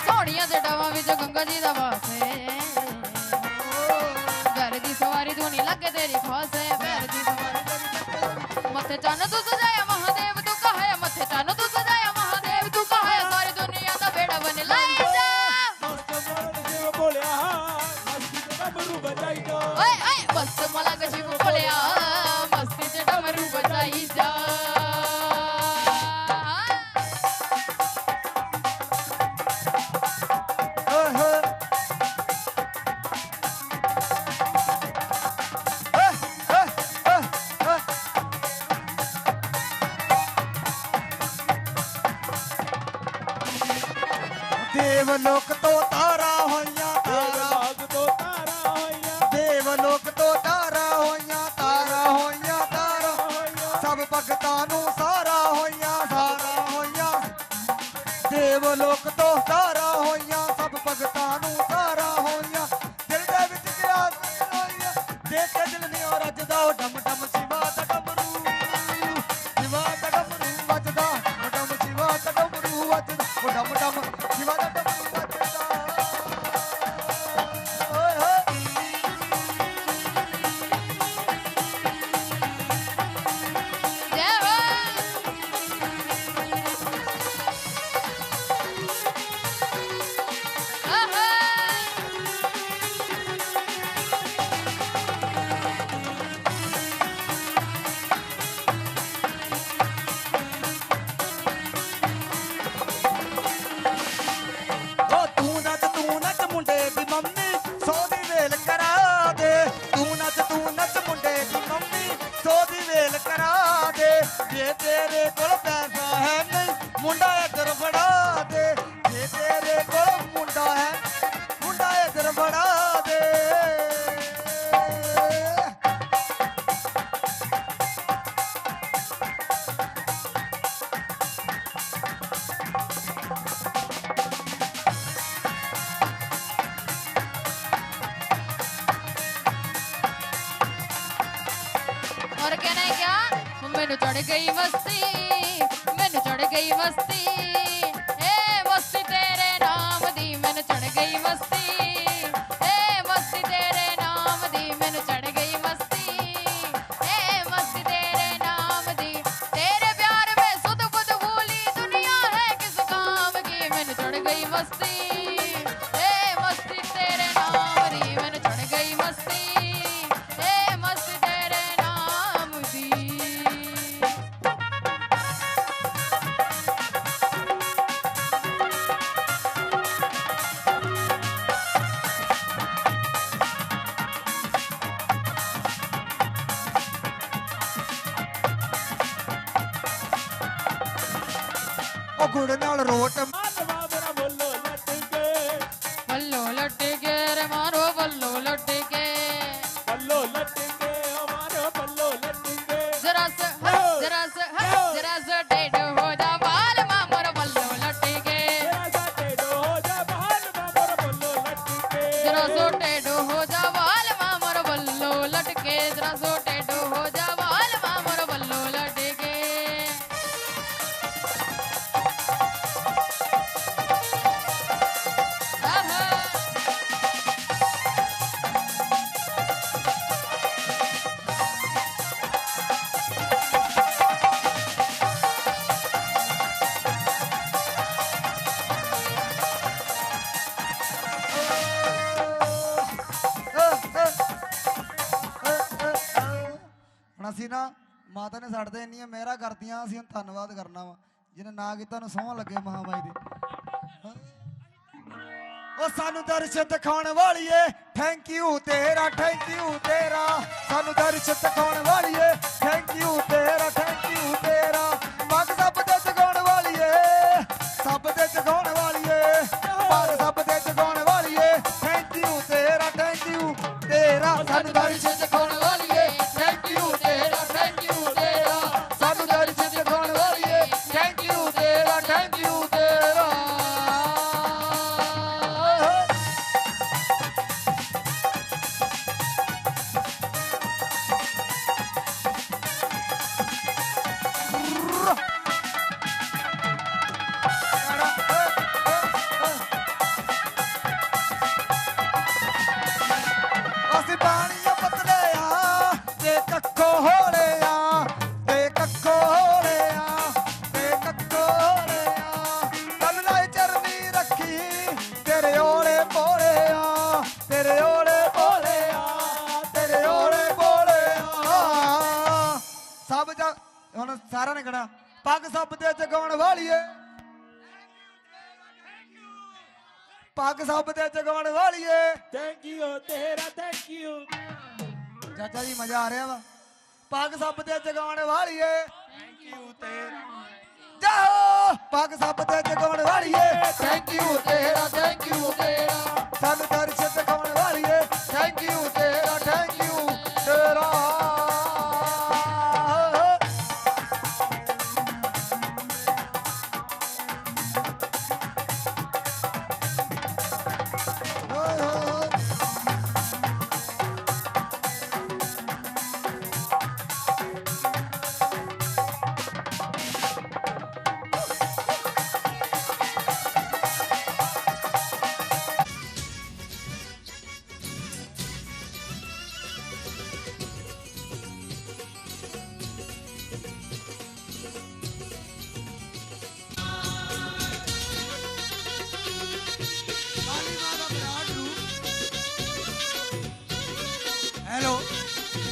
सोनिया जटावां विच गंगा जी दा वास है बैल दी सवारी धुनी लगे तेरी खास है बैल दी सवारी मथे चन्न तू सजाया महादेव तू कहाया मथे चन्न तू सजाया महादेव तू कहाया सारी दुनिया दा बेड़ा बन लाई जा ओए ओए मस्त मलंग शिव बोलिया मस्ती च डमरू बजाई जा देवलोक तो तारा होइया तारा देवलोक तो तारा होइया तारा सब भगतां नूं ਤਾਰਾ ਹੋਈਆਂ ਸਭ ਭਗਤਾਂ ਨੂੰ ਤਾਰਾ ਹੋਈਆਂ ਦਿਲ ਦੇ ਵਿੱਚ ਗਿਆਸ ਹੋਈਆਂ ਦੇਖ ਕੇ ਦਿਲ ਨਹੀਂ ਉਹ ਰੱਜਦਾ ਉਹ ਡਮ ਡਮ ਸਿਵਾ ਦਾ ਡਮਰੂ ਸਿਵਾ ਦਾ ਡਮਰੂ ਵੱਜਦਾ ਉਹ ਡਮ ਸਿਵਾ ਦਾ ਡਮਰੂ ਵੱਜਦਾ ਉਹ ਡਮ ਡਮ ਸਿਵਾ ਦਾ ਡਮਰੂ ਵੱਜਦਾ ਓਏ ਹੋਏ
जय हो आहा
ਓ ਤੂੰ ਨੱਚ ਮੁੰਡੇ ਦੀ ਮੰਮੀ ਸੌ ਦੀ ਵੇਲ ਕਰਾ ਦੇ ਤੂੰ ਨੱਚ ਮੁੰਡੇ ਦੀ ਮੰਮੀ ਸੌ ਦੀ ਵੇਲ ਕਰਾ ਦੇ ਜੇ ਤੇਰੇ ਕੋਲ ਪੈਸਾ ਹੈ ਨਹੀਂ ਮੁੰਡਾ ਇੱਧਰ ਫੜਾ ਦੇ ਜੇ ਤੇਰੇ ਕੋਲ ਮੁੰਡਾ ਹੈ ਮੁੰਡਾ ਇੱਧਰ ਫੜਾ ਦੇ
और कहना है क्या मैनू चढ़ गई मस्ती मैनू चढ़ गई मस्ती ए मस्ती तेरे नाम दी मैनू चढ़ गई मस्ती ए मस्ती तेरे नाम दी मैनू चढ़ गई मस्ती ए मस्ती तेरे नाम दी तेरे प्यार में सुध बुध भूली दुनिया है किस काम की मैनू चढ़ गई मस्ती ए मस्ती तेरे नाम दी मैनू चढ़ गई मस्ती ए मस्ती तेरे नाम दी
ਉਹ ਗੁੜ ਨਾਲ ਰੋਟ
मालवा मेरा बोलो लटके
बल्लो लटके रे मारो बल्लो लटके
बल्लो लटके हमारे बल्लो लटके
जरा से टेढ़ हो जा बाल मामर बल्लो लटके
तेरा सा टेढ़ो हो जा बाल मामर बल्लो लटके
जरा सो टेढ़ हो जा बाल मामर बल्लो लटके जरा सो टेढ़ हो जा बाल मामर बल्लो लटके आहा
ਹੁਣ ਅਸੀਂ ਨਾ ਮਾਤਾ ਨੇ ਸਾਡੇ ਤੇ ਇੰਨੀਆਂ ਮਿਹਰਾਂ ਕਰਦੀਆਂ ਅਸੀਂ ਹੁਣ ਧੰਨਵਾਦ ਕਰਨਾ ਵਾ ਜਿਹਨੇ ਨਾ ਕੀਤਾ ਨੂੰ ਸਹੁੰ ਲੱਗੇ ਮਹਾਮਾਈ ਦੇ ਹਾਂ। ਉਹ ਸਾਨੂੰ ਦਰਸ਼ਨ ਦਿਖਾਉਣ ਵਾਲੀਏ ਥੈਂਕ ਯੂ ਤੇਰਾ ਸਾਨੂੰ ਦਰਸ਼ਨ ਦਿਖਾਉਣ ਵਾਲੀਏ ਥੈਂਕ ਯੂ ਤੇਰਾ ਪੱਗ ਸਭ ਤੇ ਜਗਾਉਣ ਵਾਲੀਏ ਸਭ ਤੇ ਜਗਾਉਣ ਵਾਲੀਏ ਪੱਗ ਸਭ ਤੇ ਜਗਾਉਣ ਵਾਲੀਏ ਥੈਂਕ ਯੂ ਤੇਰਾ ਸਾਨੂੰ ਦਰਸ਼ਨ ਦਿਖਾਉਣ ਵਾਲੀਏ ਥੈਂਕ ਯੂ ਤੇਰਾ ਸਾਨੂੰ ਦਰਸ਼ਨ ਦਿਖਾਉਣ ਵਾਲੀਏ ਥੈਂਕ ਯੂ ਤੇਰਾ ਅਸੀਂ ਬਾਣੀਆਂ ਪਤਲੇ ਆ ਤੇ ਕੱਖੋ ਹੋੜੇ ਆ ਤੇ ਕੱਖੋ ਹੋੜੇ ਆ ਤੇ ਕੱਖੋ ਹੋੜੇ ਆ ਤਨ ਲਾਈ ਚਰਨੀ ਰੱਖੀ ਤੇਰੇ ਓਲੇ ਬੋਲੇ ਆ ਤੇਰੇ ਓਲੇ ਬੋਲੇ ਆ ਤੇਰੇ ਓਲੇ ਬੋਲੇ ਆ ਸਭ ਜਗ ਹੁਣ ਸਾਰਿਆਂ ਨੇ ਕਹਣਾ ਪੱਗ ਸਭ ਤੇ ਜਗਾਉਣ ਵਾਲੀਏ ਪੱਗ ਸਭ ਤੇ ਜਗਾਉਣ ਵਾਲੀਏ
थैंक यू तेरा थैंक यू
ਚਾਚਾ ਜੀ ਮਜ਼ਾ ਆ ਰਿਹਾ ਵਾ ਪੱਗ ਸਭ ਤੇ ਜਗਾਉਣ ਵਾਲੀਏ ਥੈਂਕ ਯੂ ਤੇਰਾ ਜਾਓ ਪੱਗ ਸਭ ਤੇ ਜਗਾਉਣ ਵਾਲੀਏ ਥੈਂਕ ਯੂ ਤੇਰਾ ਸਾਨੂੰ ਦਰਸ਼ਨ ਦਿਖਾਉਣ ਵਾਲੀਏ ਥੈਂਕ ਯੂ ਤੇਰਾ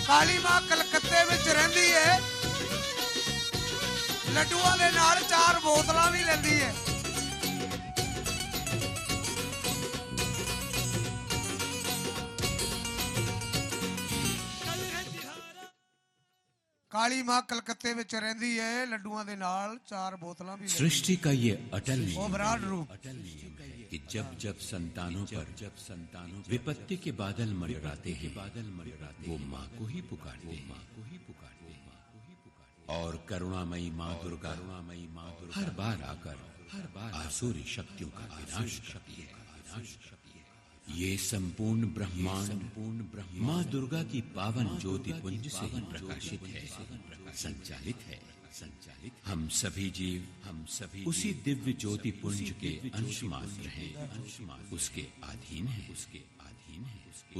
ਕਾਲੀ ਮਾਂ ਕਲਕੱਤੇ ਵਿੱਚ ਰਹਿੰਦੀ ਹੈ ਲੱਡੂਆਂ ਦੇ ਨਾਲ 4 ਬੋਤਲਾਂ ਵੀ ਲੈਂਦੀ ਹੈ काली माँ कलकत्ते में रहती है लड्डुआं दे नाल 4 बोतलां भी
सृष्टि का ये अटल
वो विराट रूप
कि जब जब संतानों विपत्ति के बादल मंडराते हैं वो माँ को ही पुकारते और करुणामयी माँ दुर्गा हर बार आकर आसुरी शक्तियों का विनाश करती है। ये संपूर्ण ब्रह्मांड माँ दुर्गा की पावन ज्योति पुंज से ही प्रकाशित है, संचालित है। हम सभी जीव उसी दिव्य ज्योति पुंज के अंश मात्र हैं, उसके अधीन हैं।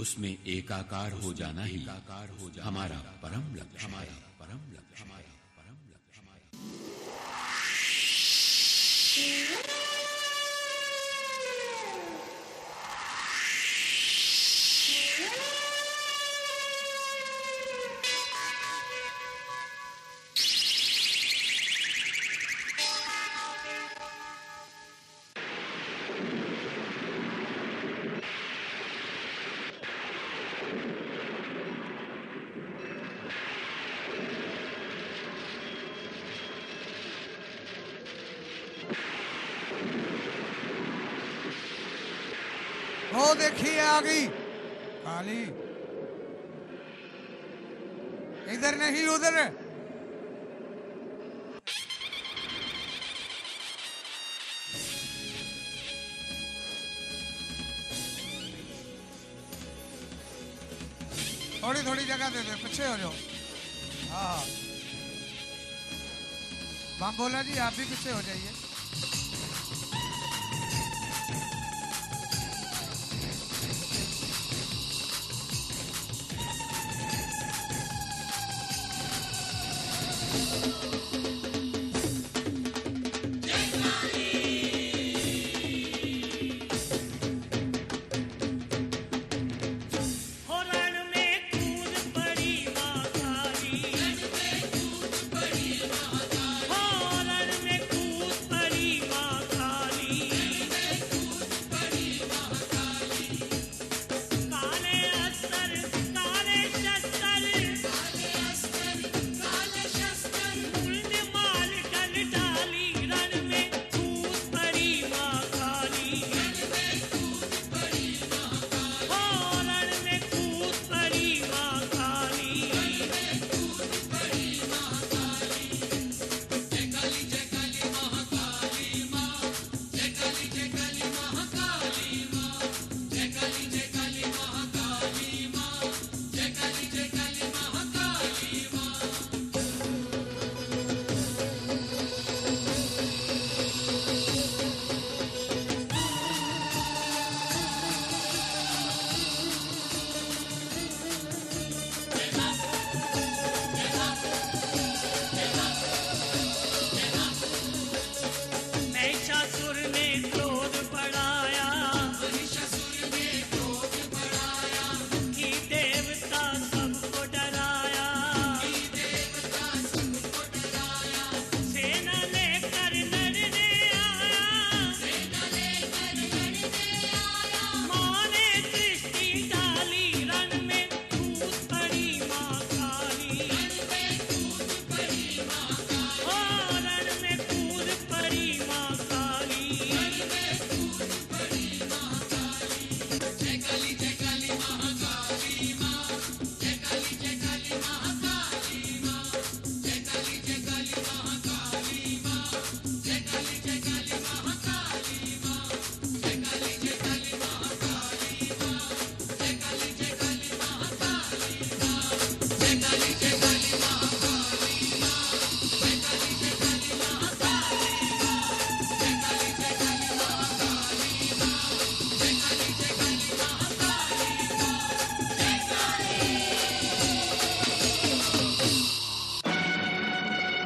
उसमें एकाकार हो जाना ही हमारा परम लक्ष्य है।
वो देखिए आ गई काली, इधर नहीं उधर। थोड़ी थोड़ी जगह दे दे, पीछे हो जाओ। हाँ बम बोला जी, आप भी पीछे हो जाइए।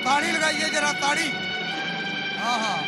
ताड़ी लगाइए जरा, ताड़ी। हाँ हाँ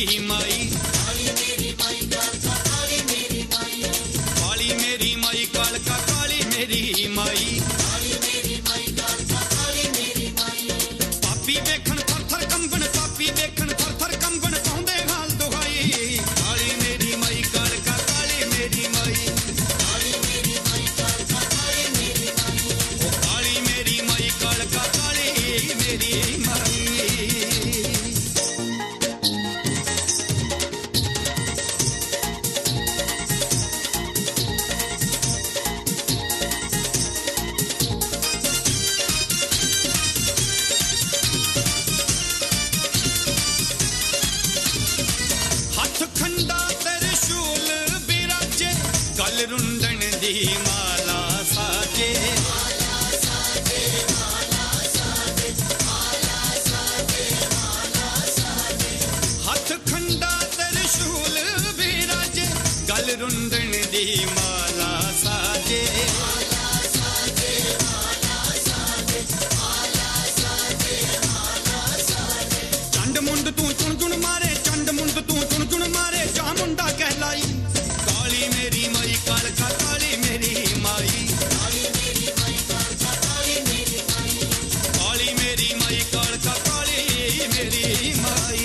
माई, काली मेरी माई कालका काली मेरी माई, काली मेरी माई कालका काली मेरी माई, काली मेरी माई कालका काली मेरी माई। पापी देखण थर थर कंबन, पापी देखण थर थर कंबन पाउंदे हाल दुहाई, काली मेरी माई कालका काली मेरी माई, काली मेरी माई कालका काली मेरी माई, ओ काली मेरी माई कालका काली मेरी माई। हथ खंडा त्रिशूल बिराजे, गल रुंडन दी माला साजे, माला साजे माला साजे, माला साजे माला साजे। हथ खंडा त्रिशूल बिराजे, गल रुंडन दी माला साजे, माला साजे माला साजे, माला साजे माला साजे। चंड मुंड तू चुन चुन मारे, चंड मुंड तू चुन चुन मारे, जा मुंडा कहलाई, काली मेरी माई कालका काली मेरी माई, काली मेरी माई कालका काली मेरी माई, काली मेरी माई कालका काली मेरी माई।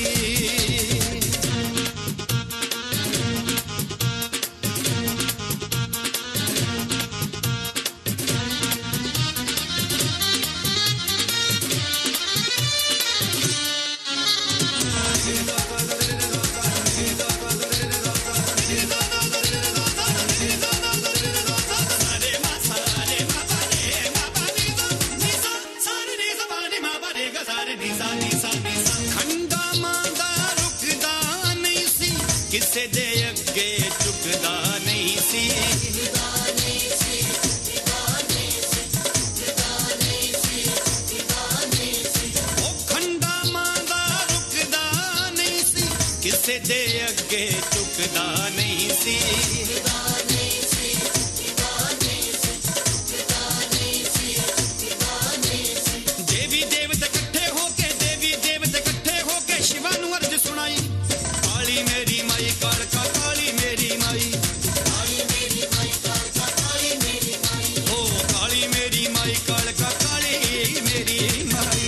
खंडा मांदा रुकदा नहीं सी, किसे दे अगे झुकदा नहीं सी, ओ खंडा मांदा रुकदा नहीं सी, किसे दे अगे झुकदा नहीं सी। देवी देवते इकट्ठे होके, देवी देवते इकट्ठे होके शिवा नूं अर्ज सुनाई, काली मेरी माई कालका काली मेरी माई, काली मेरी माई कालका काली मेरी माई, ओ काली मेरी माई कालका काली मेरी माई।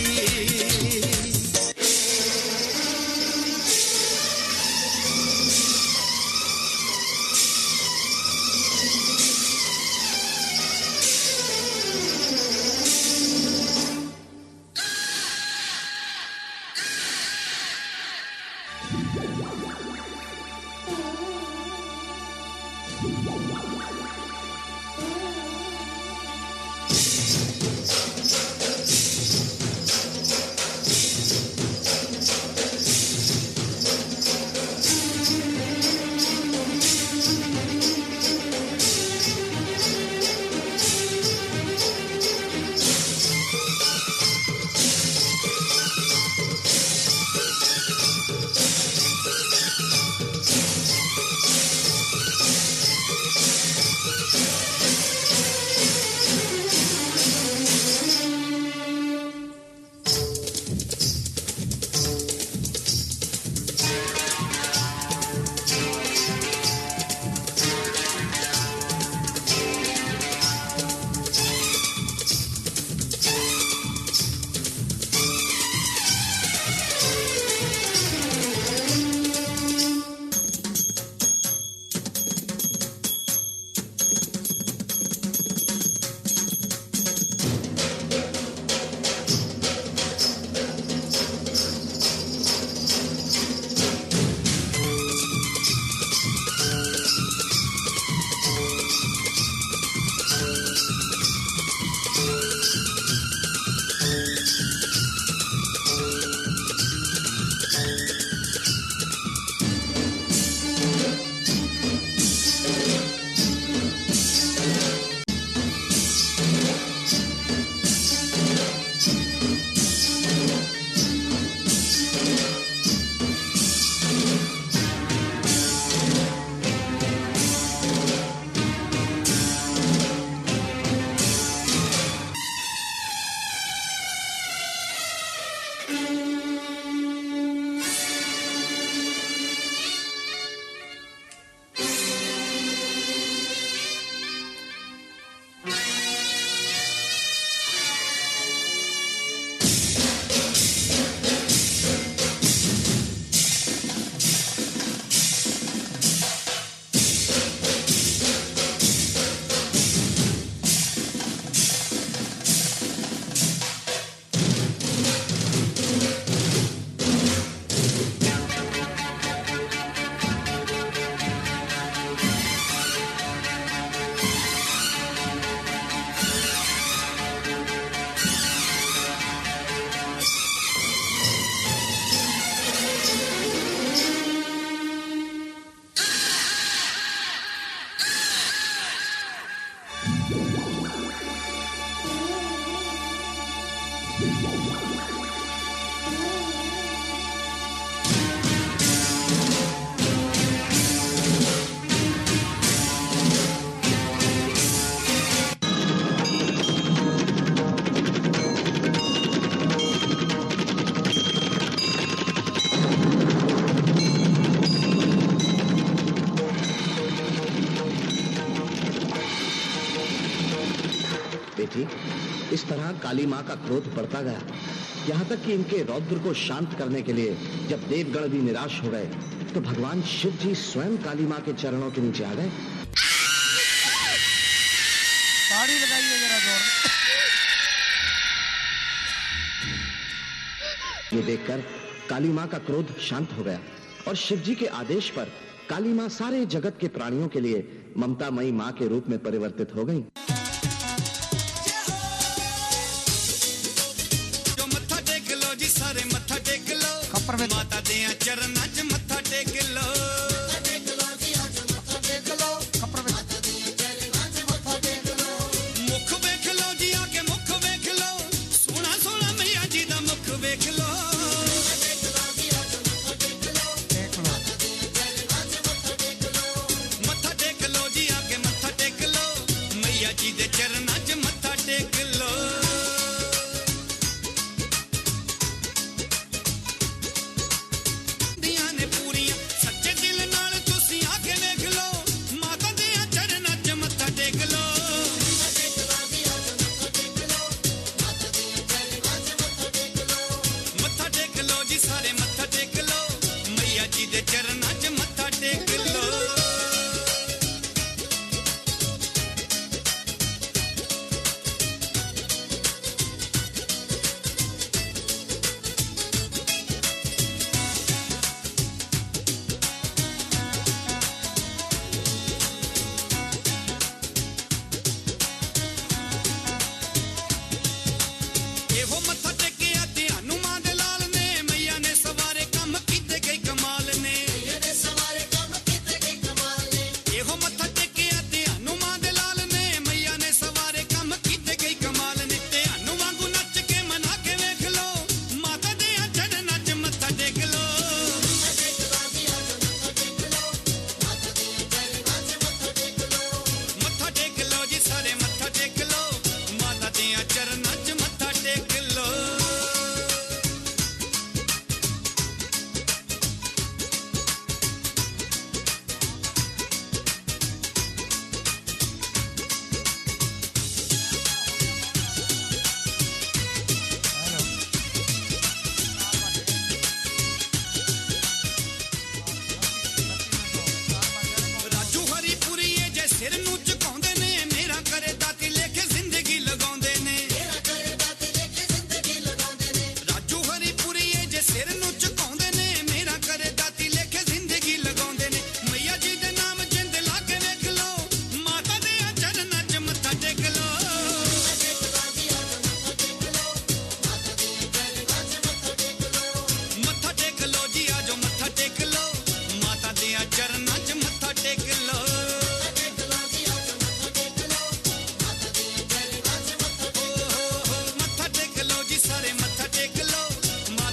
बेटी, इस तरह काली मां का क्रोध बढ़ता गया, यहाँ तक कि इनके रौद्र को शांत करने के लिए जब देवगण भी निराश हो गए तो भगवान शिव जी स्वयं काली मां के चरणों के नीचे आ गए।
ताड़ी लगाइए जरा जोर।
ये देखकर काली मां का क्रोध शांत हो गया और शिव जी के आदेश पर काली मां सारे जगत के प्राणियों के लिए ममतामयी मां के रूप में परिवर्तित हो गई।
माता दे चरना च मत्था टेक लो, मुख वेख लो जी आके मुख वेख लो, सोना सोना मैया जी दा मुख वेख लो, मत्था टेक लो जी आके मत्था टेक लो, मैया जी दे चरना च मत्था टेक लो। चरना च मत्था टेक लो। एहो